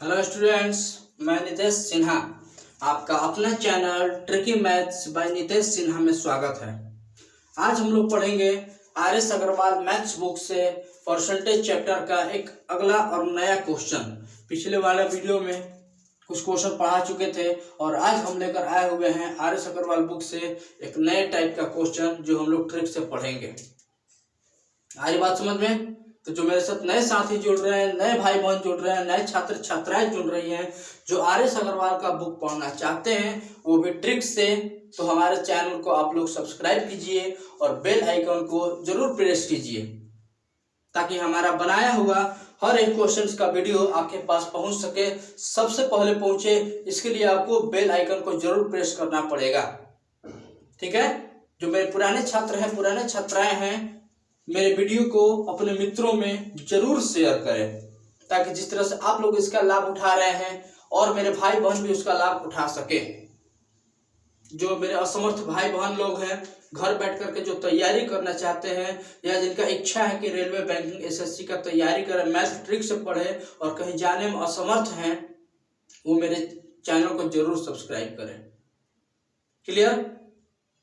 Hello students, मैं नितेश सिन्हा। आपका अपना channel tricky maths by Nitesh Sinha में स्वागत है। आज हम लोग पढ़ेंगे आर.एस. अग्रवाल मैथ्स बुक से परसेंटेज चैप्टर का एक अगला और नया क्वेश्चन। पिछले वाले वीडियो में कुछ क्वेश्चन पढ़ा चुके थे और आज हम लेकर आए हुए हैं आर.एस. अग्रवाल बुक से एक नए टाइप का क्वेश्चन जो हम लोग ट्रिक से पढ़ेंगे। आज बात समझ में? तो जो मेरे साथ नए साथी जुड़ रहे हैं, नए भाई बहन जुड़ रहे हैं, नए छात्र छात्राएं जुड़ रही हैं जो आर.एस. अग्रवाल का बुक पढ़ना चाहते हैं वो भी ट्रिक से, तो हमारे चैनल को आप लोग सब्सक्राइब कीजिए और बेल आइकन को जरूर प्रेस कीजिए ताकि हमारा बनाया हुआ हर एक क्वेश्चन का वीडियो आपके पास पहुंच सके, सबसे पहले पहुंचे। इसके लिए आपको बेल आइकन को जरूर प्रेस करना पड़ेगा, ठीक है। जो मेरे पुराने छात्र हैं, पुराने छात्राएं हैं, मेरे वीडियो को अपने मित्रों में जरूर शेयर करें ताकि जिस तरह से आप लोग इसका लाभ उठा रहे हैं और मेरे भाई बहन भी उसका लाभ उठा सके। जो मेरे असमर्थ भाई बहन लोग हैं, घर बैठ करके जो तैयारी करना चाहते हैं या जिनका इच्छा है कि रेलवे, बैंकिंग, एसएससी का तैयारी करें, मैथ ट्रिक से पढ़े और कहीं जाने में असमर्थ हैं, वो मेरे चैनल को जरूर सब्सक्राइब करें। क्लियर?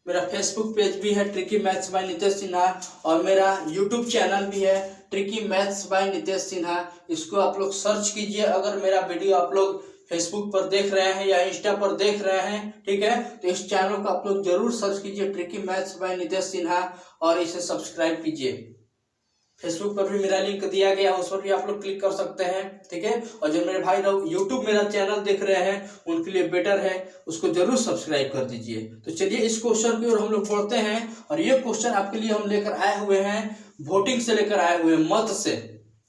मेरा फेसबुक पेज भी है tricky maths by Nitesh Sinha और मेरा यूट्यूब चैनल भी है tricky maths by Nitesh Sinha. इसको आप लोग सर्च कीजिए। अगर मेरा वीडियो आप लोग फेसबुक पर देख रहे हैं या इंस्टा पर देख रहे हैं, ठीक है, तो इस चैनल को आप लोग जरूर सर्च कीजिए tricky maths by Nitesh Sinha और इसे सब्सक्राइब कीजिए। फेसबुक पर भी मेरा लिंक दिया गया, उस पर भी आप लोग क्लिक कर सकते हैं, ठीक है। और जो मेरे भाई लोग यूट्यूब मेरा चैनल देख रहे हैं उनके लिए बेटर है, उसको जरूर सब्सक्राइब कर दीजिए। तो चलिए इस क्वेश्चन की ओर हम लोग पढ़ते हैं और ये क्वेश्चन आपके लिए हम लेकर आए हुए हैं वोटिंग से, लेकर आए हुए हैं मत से।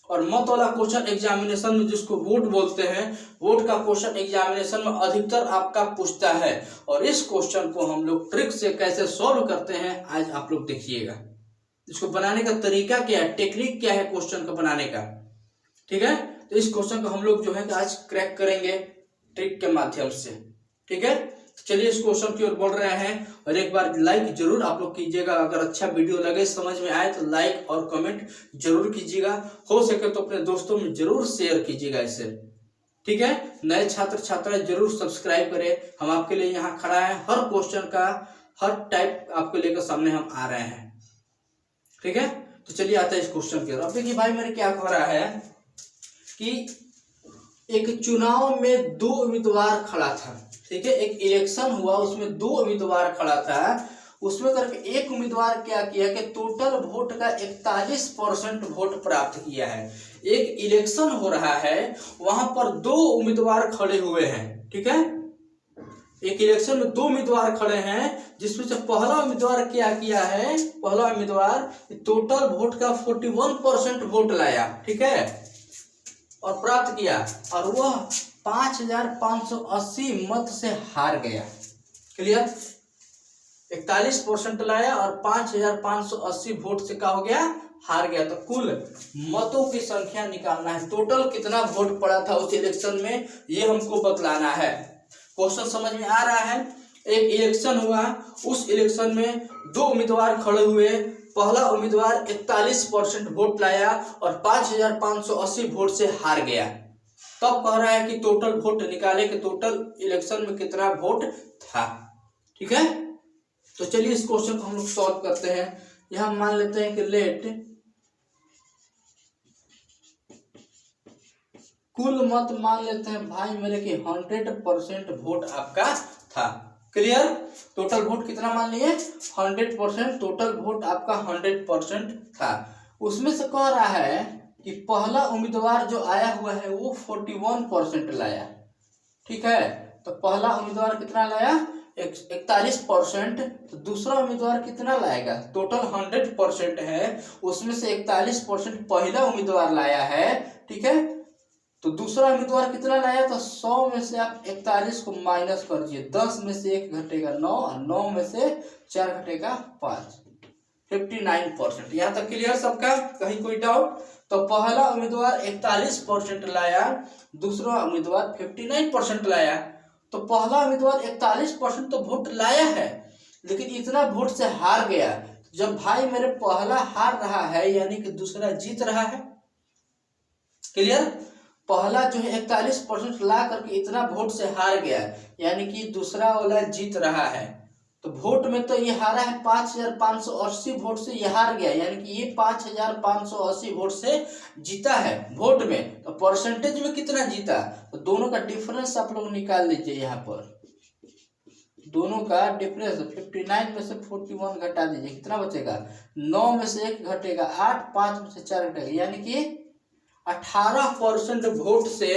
और मत वाला क्वेश्चन एग्जामिनेशन में जिसको वोट बोलते हैं, वोट का क्वेश्चन एग्जामिनेशन में अधिकतर आपका पूछता है और इस क्वेश्चन को हम लोग ट्रिक से कैसे सॉल्व करते हैं आज आप लोग देखिएगा। इसको बनाने का तरीका क्या है, टेक्निक क्या है क्वेश्चन को बनाने का, ठीक है। तो इस क्वेश्चन को हम लोग जो है आज क्रैक करेंगे ट्रिक के माध्यम से, ठीक है। तो चलिए इस क्वेश्चन की ओर बढ़ रहे हैं और एक बार लाइक जरूर आप लोग कीजिएगा। अगर अच्छा वीडियो लगे, समझ में आए तो लाइक और कमेंट जरूर कीजिएगा। हो सके तो अपने दोस्तों में जरूर शेयर कीजिएगा इसे, ठीक है। नए छात्र छात्राएं जरूर सब्सक्राइब करें। हम आपके लिए यहाँ खड़ा है, हर क्वेश्चन का हर टाइप आपको लेकर सामने हम आ रहे हैं, ठीक है। तो चलिए आते हैं इस क्वेश्चन की ओर। अब देखिए भाई, मेरे क्या कह रहा है कि एक चुनाव में दो उम्मीदवार खड़ा था, ठीक है। एक इलेक्शन हुआ, उसमें दो उम्मीदवार खड़ा था। उसमें करके एक उम्मीदवार क्या किया कि टोटल वोट का 41% वोट प्राप्त किया है। एक इलेक्शन हो रहा है, वहां पर दो उम्मीदवार खड़े हुए हैं, ठीक है। एक इलेक्शन में दो उम्मीदवार खड़े हैं जिसमें से पहला उम्मीदवार क्या किया है, पहला उम्मीदवार टोटल वोट का 41% वोट लाया, ठीक है, और प्राप्त किया और वह 5580 मत से हार गया। क्लियर? 41% लाया और 5580 वोट से क्या हो गया, हार गया। तो कुल मतों की संख्या निकालना है, टोटल कितना वोट पड़ा था उस इलेक्शन में, ये हमको बतलाना है। क्वेश्चन समझ में आ रहा है? एक इलेक्शन हुआ, उस इलेक्शन में दो उम्मीदवार खड़े हुए। पहला उम्मीदवार 41% वोट लाया और 5580 वोट से हार गया। तब कह रहा है कि टोटल वोट निकाले कि टोटल इलेक्शन में कितना वोट था, ठीक है। तो चलिए इस क्वेश्चन को हम लोग सॉल्व करते हैं। यहां मान लेते हैं कि लेट कुल मत मान लेते हैं भाई मेरे कि 100% वोट आपका था। क्लियर? टोटल वोट कितना मान लिए, 100%, टोटल वोट आपका 100% था। उसमें से कह रहा है कि पहला उम्मीदवार जो आया हुआ है वो 41% लाया, ठीक है। तो पहला उम्मीदवार कितना लाया, 41%। तो दूसरा उम्मीदवार कितना लाएगा, टोटल 100% है, उसमें से 41% पहला उम्मीदवार लाया है, ठीक है। तो दूसरा उम्मीदवार कितना लाया, तो 100 में से आप 41 को माइनस कर दीजिए, 10 में से 1 घटेगा 9 और 9 में से 4 घटेगा 5, 59%। यहाँ तक क्लियर सबका, कहीं कोई डाउट? तो पहला उम्मीदवार 41% लाया, दूसरा उम्मीदवार 59% लाया। तो पहला उम्मीदवार 41% तो वोट लाया है लेकिन इतना वोट से हार गया। जब भाई मेरे पहला हार रहा है यानी कि दूसरा जीत रहा है। क्लियर? पहला जो है 41% ला करके इतना वोट से हार गया है, यानी कि दूसरा वाला जीत रहा है। तो वोट में तो ये हारा है 5580 वोट से ये हार गया, यानी कि ये 5580 वोट से जीता है वोट में। तो परसेंटेज में कितना जीता, तो दोनों का डिफरेंस आप लोग निकाल लीजिए। यहाँ पर दोनों का डिफरेंस 59 में से 41 घटा दीजिए, कितना बचेगा, 9 में से 1 घटेगा 8, 5 में से 4 घटेगा, यानी कि 18% वोट से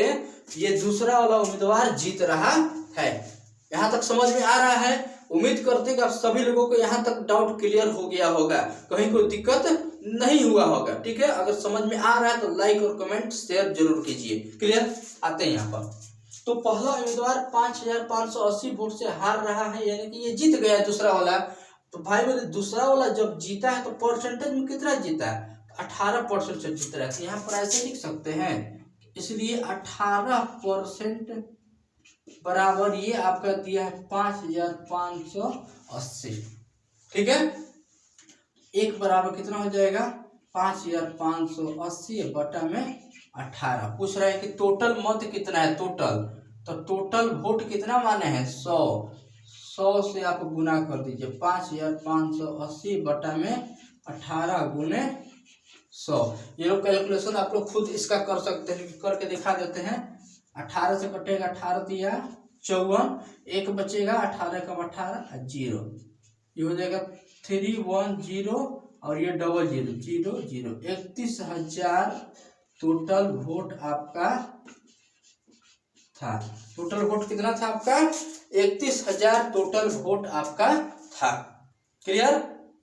ये दूसरा वाला उम्मीदवार जीत रहा है। यहाँ तक समझ में आ रहा है? उम्मीद करते हैं कि आप सभी लोगों को यहाँ तक डाउट क्लियर हो गया होगा, कहीं कोई दिक्कत नहीं हुआ होगा। ठीक है, अगर समझ में आ रहा है तो लाइक और कमेंट शेयर जरूर कीजिए। क्लियर? आते हैं यहाँ पर। तो पहला उम्मीदवार 5580 वोट से हार रहा है, यानी कि ये जीत गया दूसरा वाला। तो भाई मेरे दूसरा वाला जब जीता है तो परसेंटेज में कितना जीता है, 18% से जीत रहा है। तो यहाँ पर ऐसे लिख सकते हैं, इसलिए 18% बराबर ये आपका दिया है 5580। ठीक है, एक बराबर कितना हो जाएगा, 5580 बटा में 18। पूछ रहा है कि टोटल मत कितना है, टोटल, तो टोटल वोट कितना माने हैं, 100 से आप गुना कर दीजिए, 5580 बटा में 18 गुने 100। ये लोग कैलकुलेशन आप लोग खुद इसका कर सकते हैं, करके दिखा देते हैं। 18 से कटेगा, 18 दिया 54, एक बचेगा, 18 का 18 0, ये हो जाएगा 310 और ये 0000, 31,000 टोटल वोट आपका था। टोटल वोट कितना था आपका, 31,000 टोटल वोट आपका था। क्लियर?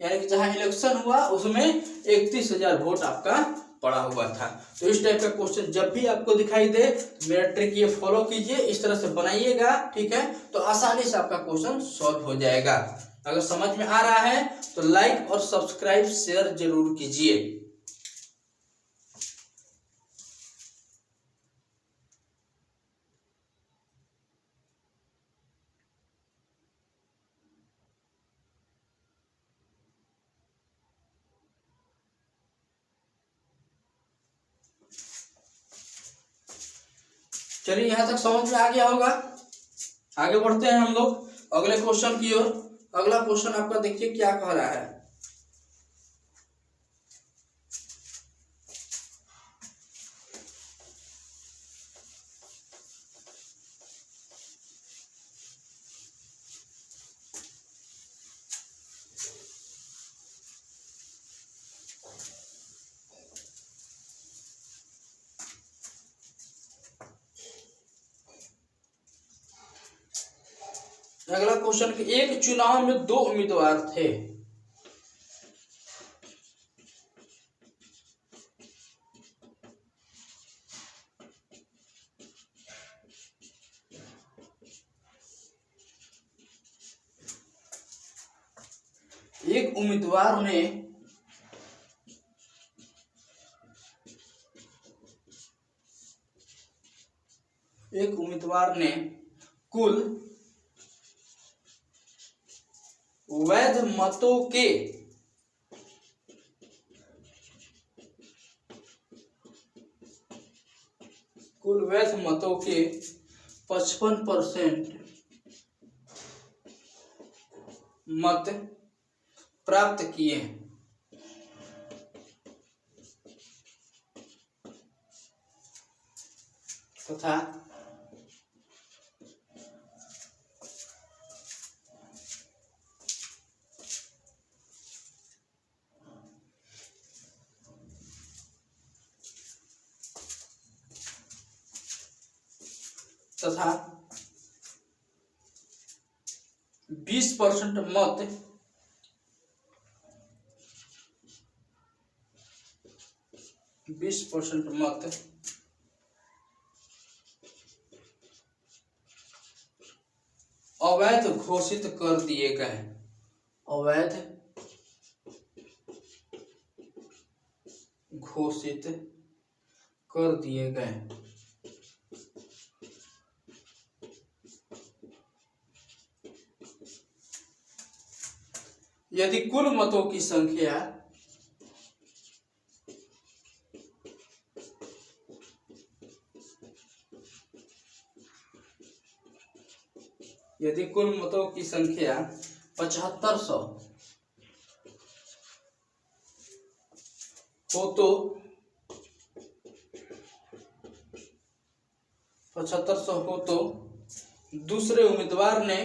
यानी कि जहां इलेक्शन हुआ उसमें 31,000 वोट आपका पड़ा हुआ था। तो इस टाइप का क्वेश्चन जब भी आपको दिखाई दे मेरा ट्रिक ये फॉलो कीजिए, इस तरह से बनाइएगा। ठीक है, तो आसानी से आपका क्वेश्चन सॉल्व हो जाएगा। अगर समझ में आ रहा है तो लाइक और सब्सक्राइब शेयर जरूर कीजिए। चलिए, यहां तक समझ में आ गया होगा। आगे बढ़ते हैं हम लोग अगले क्वेश्चन की ओर। अगला क्वेश्चन आपका देखिए क्या कह रहा है। अगला क्वेश्चन कि एक चुनाव में 2 उम्मीदवार थे। एक उम्मीदवार ने कुल वैध मतों के 55% मत प्राप्त किए तथा तथा 20% मत अवैध घोषित कर दिए गए। अवैध घोषित कर दिए गए। यदि कुल मतों की संख्या यदि कुल मतों की संख्या 7500 हो तो 7500 हो तो दूसरे उम्मीदवार ने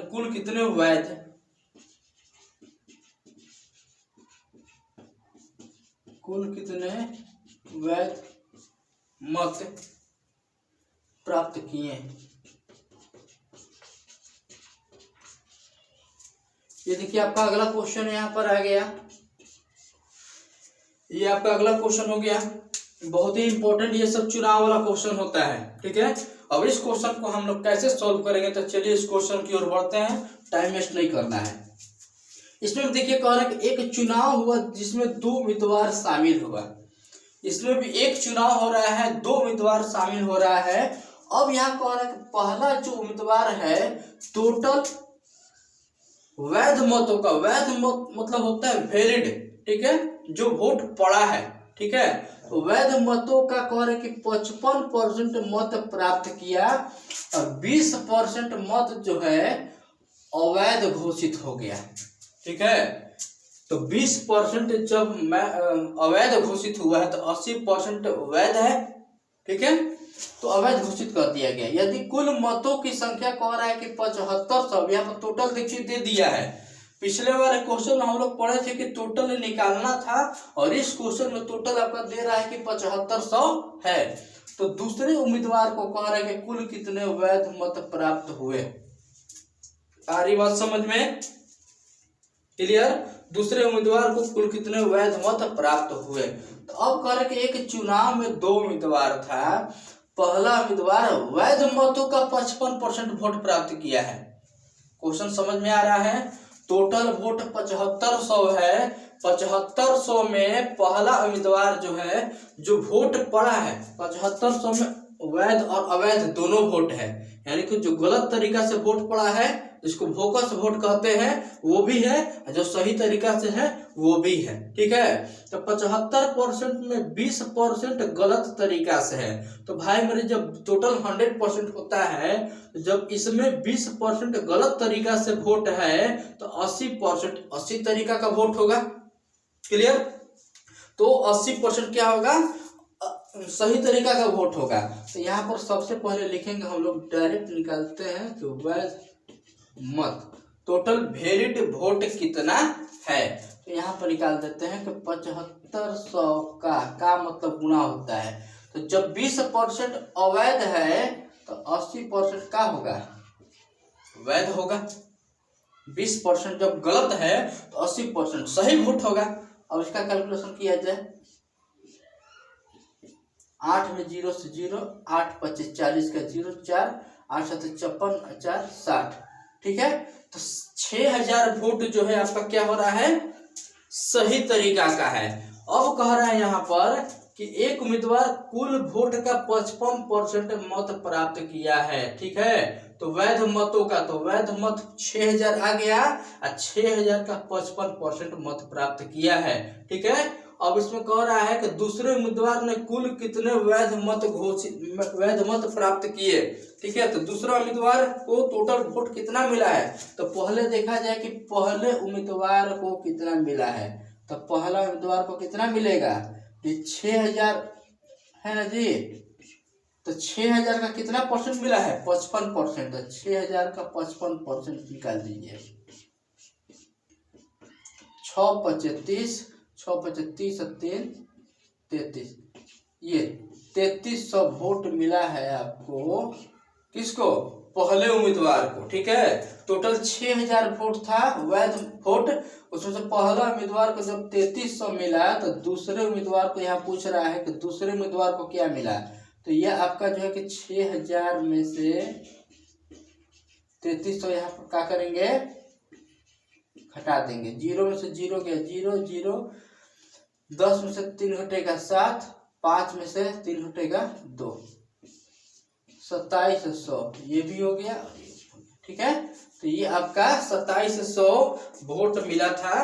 कुल कितने वैध मत प्राप्त किए। ये देखिए आपका अगला क्वेश्चन यहाँ पर आ गया। ये आपका अगला क्वेश्चन हो गया, बहुत ही इंपॉर्टेंट ये सब चुनाव वाला क्वेश्चन होता है, ठीक है। अब इस क्वेश्चन को हम लोग कैसे सॉल्व करेंगे, तो चलिए इस क्वेश्चन की ओर बढ़ते हैं, टाइम वेस्ट नहीं करना है। इसमें देखिए कह रहा है कि एक चुनाव हुआ जिसमें 2 उम्मीदवार शामिल हुआ। इसमें भी एक चुनाव हो रहा है, 2 उम्मीदवार शामिल हो रहा है। अब यहाँ कह रहा है कि पहला जो उम्मीदवार है टोटल वैध मतों का, वैध मत मतलब होता है वैलिड, ठीक है, जो वोट पड़ा है, ठीक है। तो वैध मतों का कह रहे कि 55% मत प्राप्त किया और 20% मत जो है अवैध घोषित हो गया, ठीक है। तो 20% जब अवैध घोषित हुआ है तो 80% वैध है, ठीक है। तो अवैध घोषित कर दिया गया। यदि कुल मतों की संख्या कह रहा है कि 7500, यहाँ पर टोटल देखिए दे दिया है। पिछले वाले क्वेश्चन में हम लोग पढ़े थे कि टोटल निकालना था और इस क्वेश्चन में टोटल आपका दे रहा है कि 7500 है। तो दूसरे उम्मीदवार को कह रहा है कि कुल कितने वैध मत प्राप्त हुए। आ रही बात समझ में? क्लियर? दूसरे उम्मीदवार को कुल कितने वैध मत प्राप्त हुए। तो अब कह रहे कि एक चुनाव में 2 उम्मीदवार था, पहला उम्मीदवार वैध मतों का 55% वोट प्राप्त किया है। क्वेश्चन समझ में आ रहा है? टोटल वोट 7500 है, 7500 में पहला उम्मीदवार जो है, जो वोट पड़ा है 7500 में वैध और अवैध दोनों वोट है, यानी कि जो गलत तरीका से वोट पड़ा है, जिसको बोगस वोट कहते हैं, वो भी है, जो सही तरीका से है वो भी है, ठीक है। तो 75% में 20% गलत तरीका से है। तो भाई मेरे जब टोटल 100% होता है, जब इसमें 20% गलत तरीका से वोट है तो 80% 80 तरीका का वोट होगा। क्लियर? तो 80% क्या होगा? सही तरीका का वोट होगा। तो यहाँ पर सबसे पहले लिखेंगे हम लोग, डायरेक्ट निकालते हैं तो वैध मत टोटल वैलिड वोट कितना है। तो यहाँ पर निकाल देते हैं कि 7500 का मतलब गुना होता है। तो जब 20% अवैध है तो 80% का होगा? वैध होगा। 20% जब गलत है तो 80% सही वोट होगा। अब इसका कैलकुलेशन किया जाए, 8 में 0 से 0, 8 25 40 का 0, 4 8 7 54 4 60, ठीक है। तो 6000 वोट जो है आपका क्या हो रहा है? सही तरीका का है। अब कह रहा है यहाँ पर कि एक उम्मीदवार कुल वोट का 55% मत प्राप्त किया है, ठीक है। तो वैध मतों का, तो वैध मत 6000 आ गया और 6000 का 55% मत प्राप्त किया है, ठीक है। अब इसमें कह रहा है कि दूसरे उम्मीदवार ने कुल कितने वैध मत प्राप्त किए, ठीक है। तो दूसरा उम्मीदवार को टोटल वोट कितना मिला है, तो पहले देखा जाए कि पहले उम्मीदवार को कितना मिला है। तो पहला उम्मीदवार को कितना मिलेगा? ये 6000 है ना जी। तो 6000 का कितना परसेंट मिला है? 55%। तो 6000 का 55% निकाल दीजिए। 6 25 6 25 3 33, ये 3300 वोट मिला है आपको। किसको? पहले उम्मीदवार को, ठीक है। टोटल 6000 वोट था वैध वोट, उसमें से पहला उम्मीदवार को जब 3300 मिला तो दूसरे उम्मीदवार को यहाँ पूछ रहा है कि दूसरे उम्मीदवार को क्या मिला। तो यह आपका जो है कि 6000 में से 3300 यहाँ पर क्या करेंगे? हटा देंगे। 0 में से 0 गया 0 0, 10 में से 3 घटेगा 7, 5 में से 3 घटेगा 2, 2700, ये भी हो गया, ठीक है। तो ये आपका 2700 वोट मिला था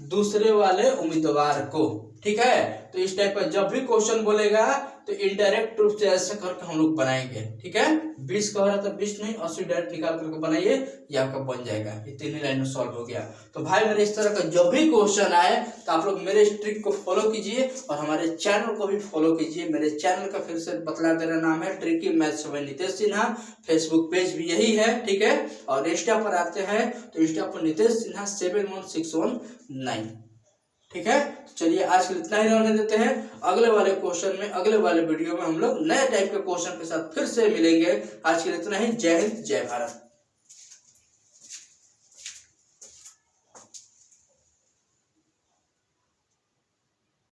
दूसरे वाले उम्मीदवार को। ठीक है, तो इस टाइप का जब भी क्वेश्चन बोलेगा तो इनडायरेक्ट रूप से ऐसे करके हम लोग बनाएंगे। ठीक है, 20 कह रहा था 20 नहीं 80 डायरेक्ट निकाल करके बनाइए, ये आपका बन जाएगा। ये 3 ही लाइन में सॉल्व हो गया। तो भाई मेरे इस तरह का जब भी क्वेश्चन आए तो आप लोग मेरे इस ट्रिक को फॉलो कीजिए और हमारे चैनल को भी फॉलो कीजिए। मेरे चैनल का फिर से बतला दे रहा नाम है tricky maths by Nitesh Sinha, Facebook page भी यही है। ठीक है, और इंस्टा पर आते हैं तो इंस्टा पर नितेश सिन्हा 71619। ठीक है, चलिए आज के लिए इतना ही रहने देते हैं। अगले वाले क्वेश्चन में, अगले वाले वीडियो में हम लोग नए टाइप के क्वेश्चन के साथ फिर से मिलेंगे। आज के लिए इतना ही। जय हिंद, जय भारत।